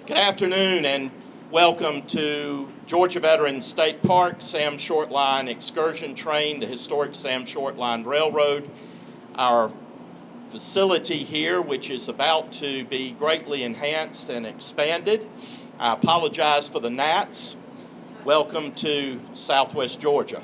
Good afternoon and welcome to Georgia Veterans State Park, SAM Shortline excursion train, the historic SAM Shortline Railroad. Our facility here, which is about to be greatly enhanced and expanded. I apologize for the gnats. Welcome to Southwest Georgia.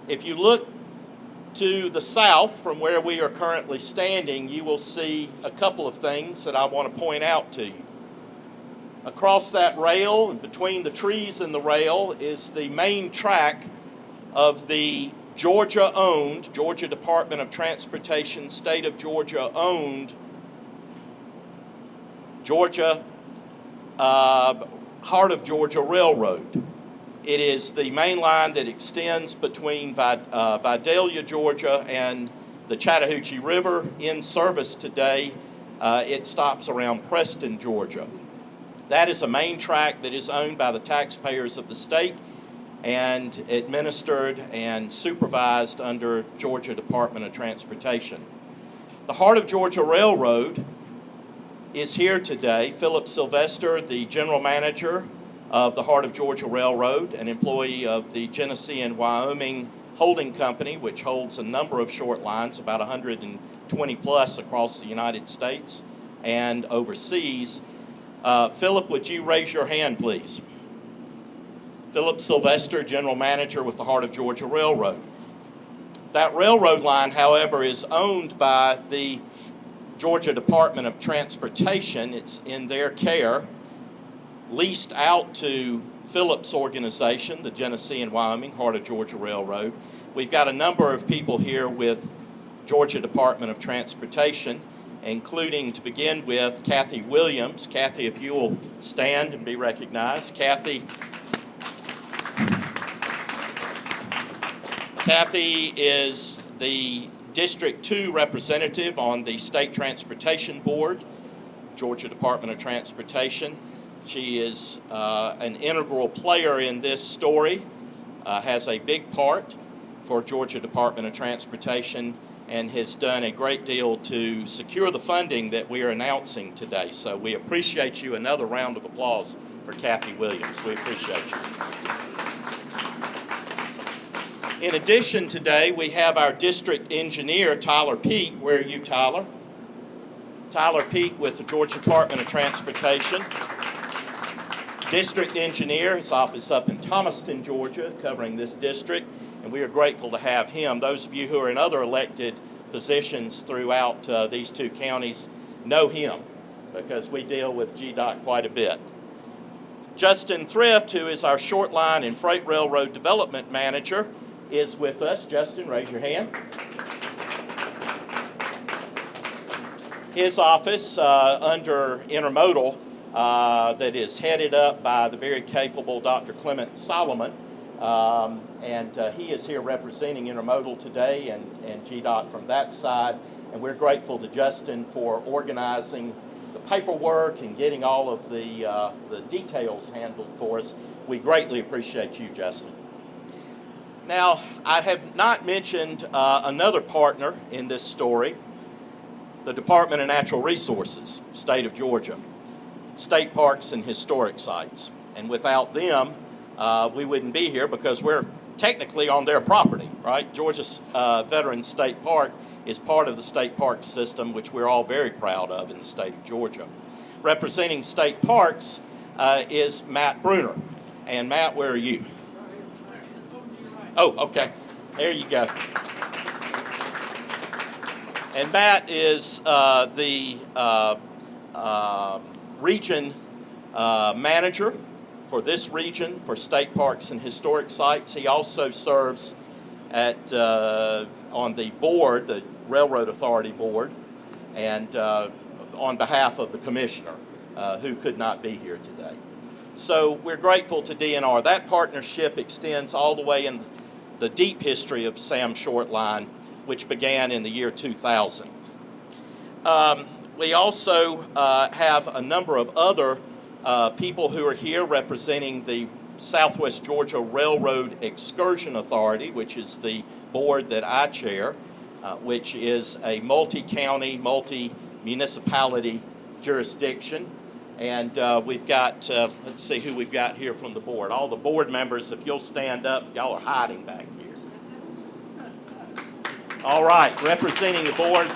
If you look to the south from where we are currently standing, you will see a couple of things that I want to point out to you. Across that rail, and between the trees and the rail, is the main track of the Georgia-owned, Georgia Department of Transportation, State of Georgia-owned Georgia Heart of Georgia Railroad. It is the main line that extends between Vidalia, Georgia, and the Chattahoochee River. In service today, it stops around Preston, Georgia. That is a main track that is owned by the taxpayers of the state and administered and supervised under Georgia Department of Transportation. The Heart of Georgia Railroad is here today. Philip Sylvester, the general manager of the Heart of Georgia Railroad, an employee of the Genesee and Wyoming Holding Company, which holds a number of short lines, about 120 plus across the United States and overseas. Philip, would you raise your hand, please? Philip Sylvester, General Manager with the Heart of Georgia Railroad. That railroad line, however, is owned by the Georgia Department of Transportation. It's in their care, leased out to Philip's organization, the Genesee and Wyoming Heart of Georgia Railroad. We've got a number of people here with Georgia Department of Transportation, including, to begin with, Kathy Williams. Kathy, if you will stand and be recognized. Kathy is the District 2 representative on the State Transportation Board, Georgia Department of Transportation. She is an integral player in this story, has a big part for Georgia Department of Transportation, and has done a great deal to secure the funding that we are announcing today. So we appreciate you. Another round of applause for Kathy Williams. We appreciate you. In addition, today we have our district engineer, Tyler Peak. Where are you, Tyler? Tyler Peak with the Georgia Department of Transportation. District engineer, his office up in Thomaston, Georgia, covering this district. And we are grateful to have him. Those of you who are in other elected positions throughout these two counties know him because we deal with GDOT quite a bit. Justin Thrift, who is our short line and freight railroad development manager, is with us. Justin, raise your hand. His office under intermodal that is headed up by the very capable Dr. Clement Solomon. He is here representing Intermodal today and GDOT from that side. And we're grateful to Justin for organizing the paperwork and getting all of the details handled for us. We greatly appreciate you, Justin. Now, I have not mentioned another partner in this story, the Department of Natural Resources, State of Georgia, State Parks and Historic Sites. And without them, we wouldn't be here because we're technically on their property, right? Georgia's Veterans State Park is part of the state park system, which we're all very proud of in the state of Georgia. Representing state parks is Matt Bruner. And Matt, where are you? Oh, okay. There you go. And Matt is the region manager for this region, for state parks and historic sites. He also serves on the board, the Railroad Authority Board, and on behalf of the commissioner, who could not be here today. So we're grateful to DNR. That partnership extends all the way in the deep history of SAM Shortline, which began in the year 2000. We also have a number of other people who are here representing the Southwest Georgia Railroad Excursion Authority, which is the board that I chair, which is a multi-county, multi-municipality jurisdiction. And we've got, let's see who we've got here from the board. All the board members, if you'll stand up, y'all are hiding back here. All right, representing the board,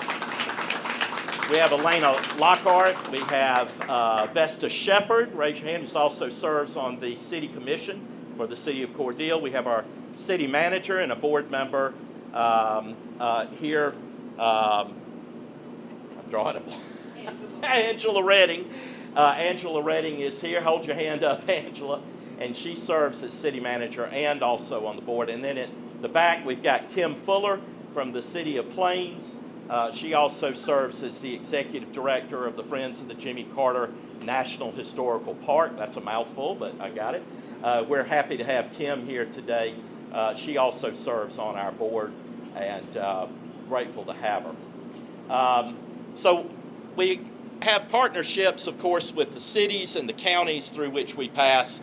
we have Elena Lockhart. We have Vesta Shepard, raise your hand, who also serves on the city commission for the city of Cordele. We have our city manager and a board member here. I'm drawing a blank. Angela Redding. Angela Redding is here. Hold your hand up, Angela. And she serves as city manager and also on the board. And then at the back, we've got Kim Fuller from the city of Plains. She also serves as the executive director of the Friends of the Jimmy Carter National Historical Park. That's a mouthful, but I got it. We're happy to have Kim here today. She also serves on our board, and grateful to have her. So we have partnerships, of course, with the cities and the counties through which we pass.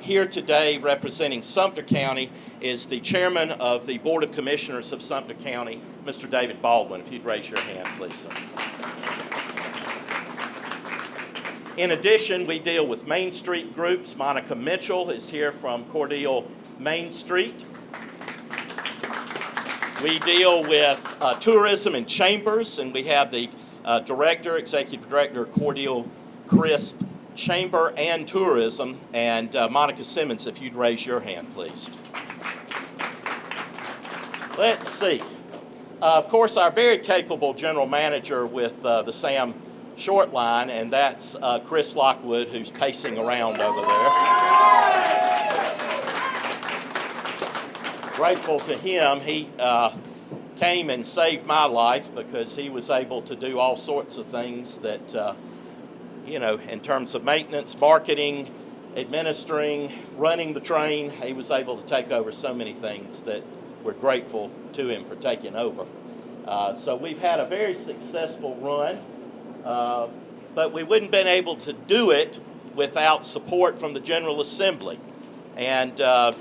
Here today, representing Sumter County, is the chairman of the Board of Commissioners of Sumter County, Mr. David Baldwin. If you'd raise your hand, please, sir. In addition, we deal with Main Street groups. Monica Mitchell is here from Cordele Main Street. We deal with tourism and chambers, and we have the executive director of Cordele Crisp Chamber and Tourism, and Monica Simmons, if you'd raise your hand, please. Let's see. Of course, our very capable general manager with the SAM Shortline, and that's Chris Lockwood, who's pacing around over there. Grateful to him. He came and saved my life because he was able to do all sorts of things that, in terms of maintenance, marketing, administering, running the train, he was able to take over so many things that we're grateful to him for taking over. So we've had a very successful run, but we wouldn't have been able to do it without support from the General Assembly. And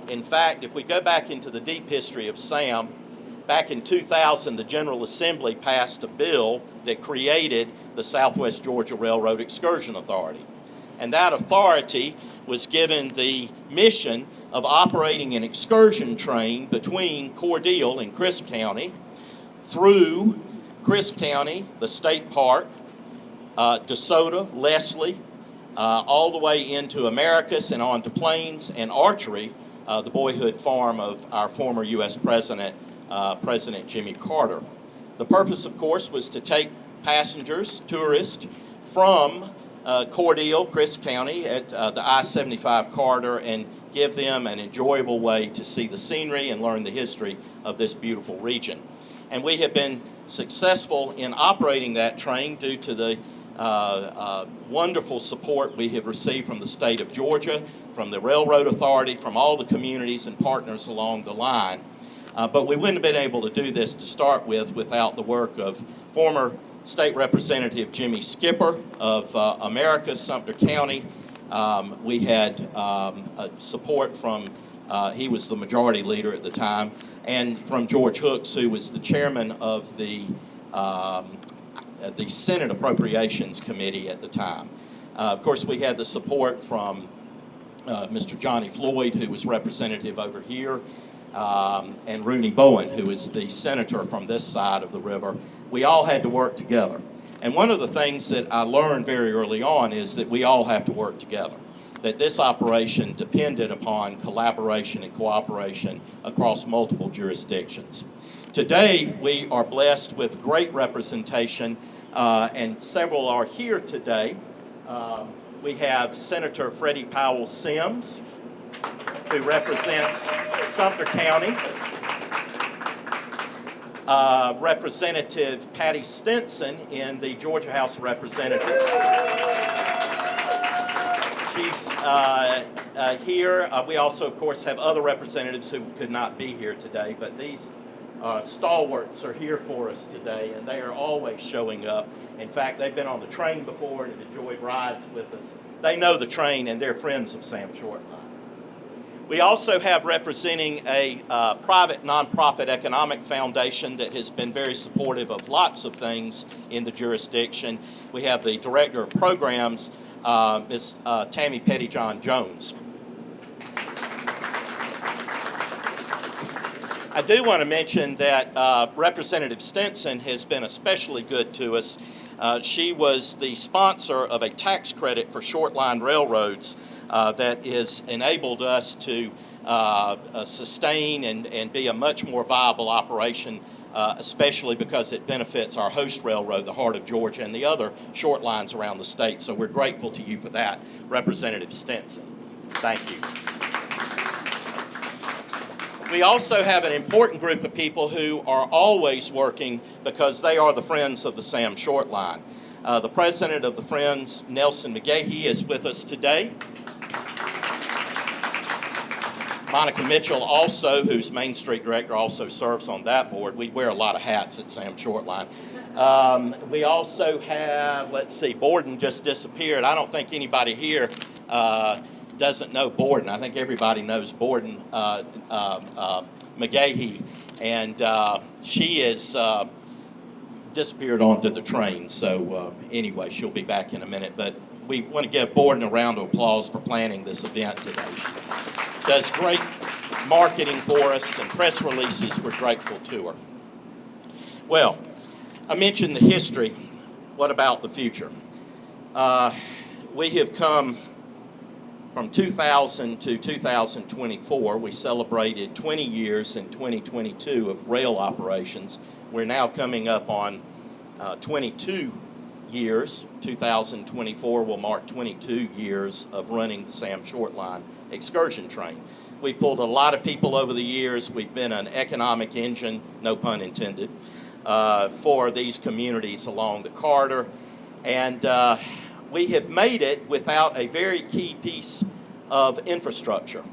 in fact, if we go back into the deep history of SAM, back in 2000, the General Assembly passed a bill that created the Southwest Georgia Railroad Excursion Authority. And that authority was given the mission of operating an excursion train between Cordele and Crisp County through Crisp County, the state park, DeSoto, Leslie, all the way into Americus and on to Plains and Archery, the boyhood farm of our former U.S. President, President Jimmy Carter. The purpose, of course, was to take passengers, tourists, from Cordele, Crisp County at the I-75 corridor and give them an enjoyable way to see the scenery and learn the history of this beautiful region. And we have been successful in operating that train due to the wonderful support we have received from the state of Georgia, from the Railroad Authority, from all the communities and partners along the line. But we wouldn't have been able to do this to start with without the work of former State Representative Jimmy Skipper of Americus, Sumter County. We had support from, he was the majority leader at the time, and from George Hooks, who was the chairman of the Senate Appropriations Committee at the time. Of course, we had the support from Mr. Johnny Floyd, who was representative over here, and Rooney Bowen, who is the senator from this side of the river. We all had to work together. And one of the things that I learned very early on is that we all have to work together, that this operation depended upon collaboration and cooperation across multiple jurisdictions. Today, we are blessed with great representation, and several are here today. We have Senator Freddie Powell Sims, who represents Sumter County. Representative Patty Stinson in the Georgia House of Representatives. She's here. We also, of course, have other representatives who could not be here today, but these stalwarts are here for us today, and they are always showing up. In fact, they've been on the train before and enjoyed rides with us. They know the train, and they're friends of SAM Shortline. We also have representing a private nonprofit economic foundation that has been very supportive of lots of things in the jurisdiction. We have the Director of Programs, Ms. Tammy Pettyjohn Jones. I do want to mention that Representative Stinson has been especially good to us. She was the sponsor of a tax credit for short-line railroads that has enabled us to sustain and be a much more viable operation, especially because it benefits our host railroad, the Heart of Georgia, and the other short lines around the state. So we're grateful to you for that, Representative Stinson. Thank you. We also have an important group of people who are always working because they are the friends of the SAM Shortline. The president of the Friends, Nelson McGahee, is with us today. Monica Mitchell also, who's Main Street Director, also serves on that board. We wear a lot of hats at SAM Shortline. We also have, let's see, Borden just disappeared. I don't think anybody here doesn't know Borden. I think everybody knows Borden McGahee, and she is disappeared onto the train. So anyway, she'll be back in a minute. But we want to give Borden a round of applause for planning this event today. Does great marketing for us and press releases. We're grateful to her. Well, I mentioned the history. What about the future? We have come from 2000 to 2024. We celebrated 20 years in 2022 of rail operations. We're now coming up on 22 years. 2024 will mark 22 years of running the SAM Shortline excursion train. We pulled a lot of people over the years. We've been an economic engine, no pun intended, for these communities along the corridor. And we have made it without a very key piece of infrastructure.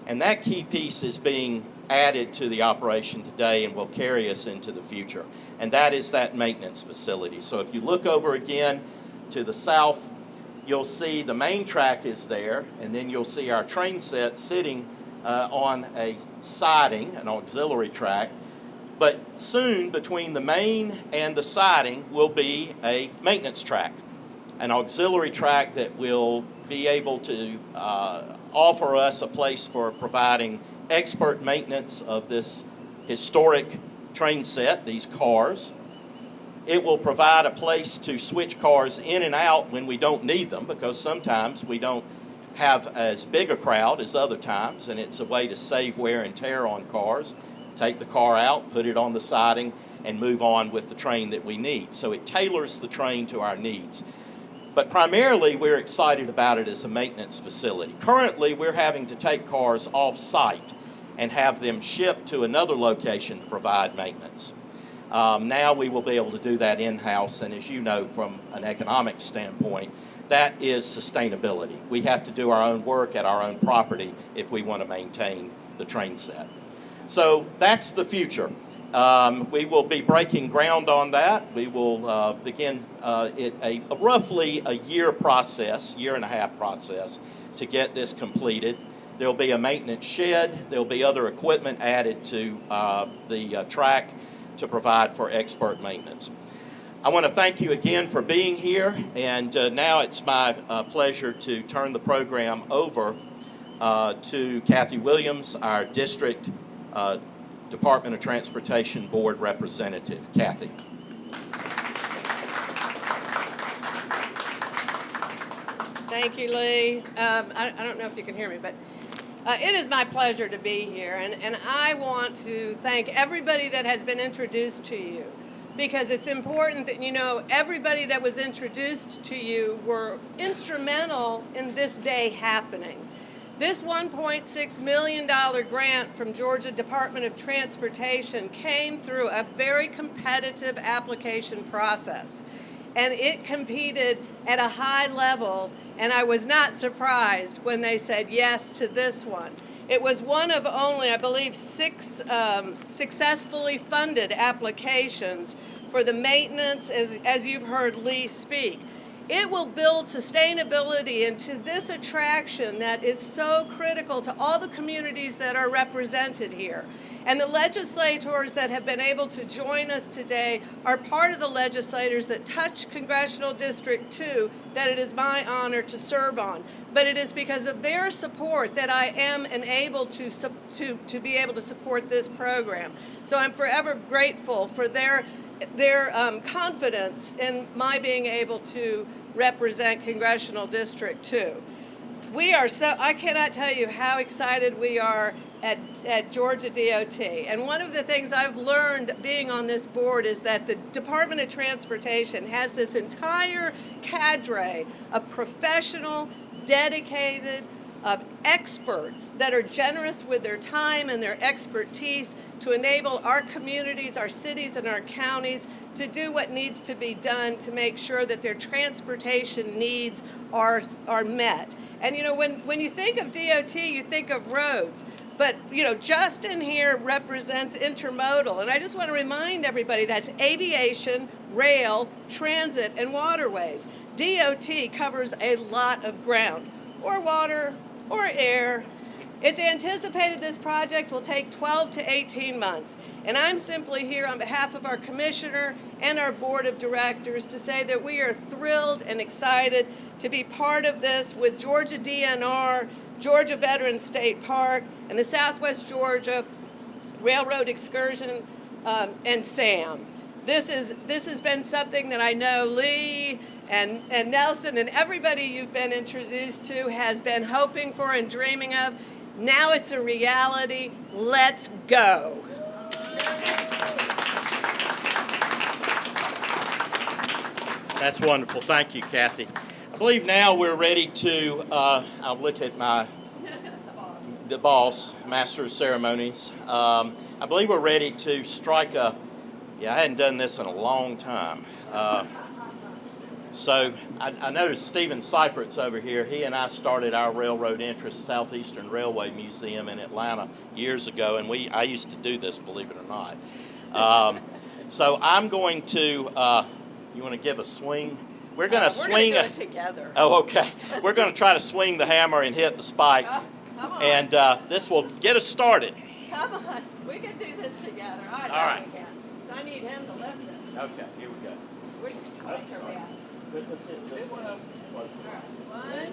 And that key piece is being added to the operation today and will carry us into the future. And that is that maintenance facility. So if you look over again to the south, you'll see the main track is there, and then you'll see our train set sitting on a siding, an auxiliary track. But soon, between the main and the siding will be a maintenance track, an auxiliary track that will be able to offer us a place for providing expert maintenance of this historic train set, these cars. It will provide a place to switch cars in and out when we don't need them, because sometimes we don't have as big a crowd as other times, and it's a way to save wear and tear on cars. Take the car out, put it on the siding, and move on with the train that we need. So it tailors the train to our needs. But primarily, we're excited about it as a maintenance facility. Currently, we're having to take cars off-site and have them shipped to another location to provide maintenance. Now we will be able to do that in-house, and as you know from an economic standpoint, that is sustainability. We have to do our own work at our own property if we want to maintain the train set. So that's the future. We will be breaking ground on that. We will begin roughly a year and a half process to get this completed. There'll be a maintenance shed. There'll be other equipment added to the track to provide for expert maintenance. I want to thank you again for being here, and now it's my pleasure to turn the program over to Kathy Williams, our District Department of Transportation Board Representative. Kathy. Thank you, Lee. I don't know if you can hear me, but it is my pleasure to be here, and I want to thank everybody that has been introduced to you, because it's important that you know everybody that was introduced to you were instrumental in this day happening. This $1.6 million grant from Georgia Department of Transportation came through a very competitive application process, and it competed at a high level, and I was not surprised when they said yes to this one. It was one of only, I believe, 6 successfully funded applications for the maintenance, as you've heard Lee speak. It will build sustainability into this attraction that is so critical to all the communities that are represented here. And the legislators that have been able to join us today are part of the legislators that touch Congressional District 2 that it is my honor to serve on. But it is because of their support that I am able to be able to support this program. So I'm forever grateful for their confidence in my being able to represent Congressional District 2. I cannot tell you how excited we are at Georgia DOT. And one of the things I've learned being on this board is that the Department of Transportation has this entire cadre of professional, dedicated, experts that are generous with their time and their expertise to enable our communities, our cities, and our counties to do what needs to be done to make sure that their transportation needs are met. And you know, when you think of DOT, you think of roads. But you know, Justin here represents intermodal, and I just want to remind everybody that's aviation, rail, transit, and waterways. DOT covers a lot of ground, or water, or air. It's anticipated this project will take 12 to 18 months. And I'm simply here on behalf of our commissioner and our board of directors to say that we are thrilled and excited to be part of this with Georgia DNR, Georgia Veterans State Park, and the Southwest Georgia Railroad Excursion, and SAM. This has been something that I know Lee and Nelson and everybody you've been introduced to has been hoping for and dreaming of. Now it's a reality. Let's go. That's wonderful. Thank you, Kathy. I believe now we're ready to, I'll look at the boss, Master of Ceremonies. I believe we're ready to strike I hadn't done this in a long time. So I noticed Stephen Seifert's over here. He and I started our railroad interest, Southeastern Railway Museum in Atlanta years ago, and I used to do this, believe it or not. So I'm going to, you want to give a swing? We're going to swing. We're going to do it together. Oh, okay. We're going to try to swing the hammer and hit the spike, come on. and this will get us started. Come on, we can do this together. All right. We can. I need him to lift it. Okay, here we go. We can make our best. Put this in this one. All right. 1,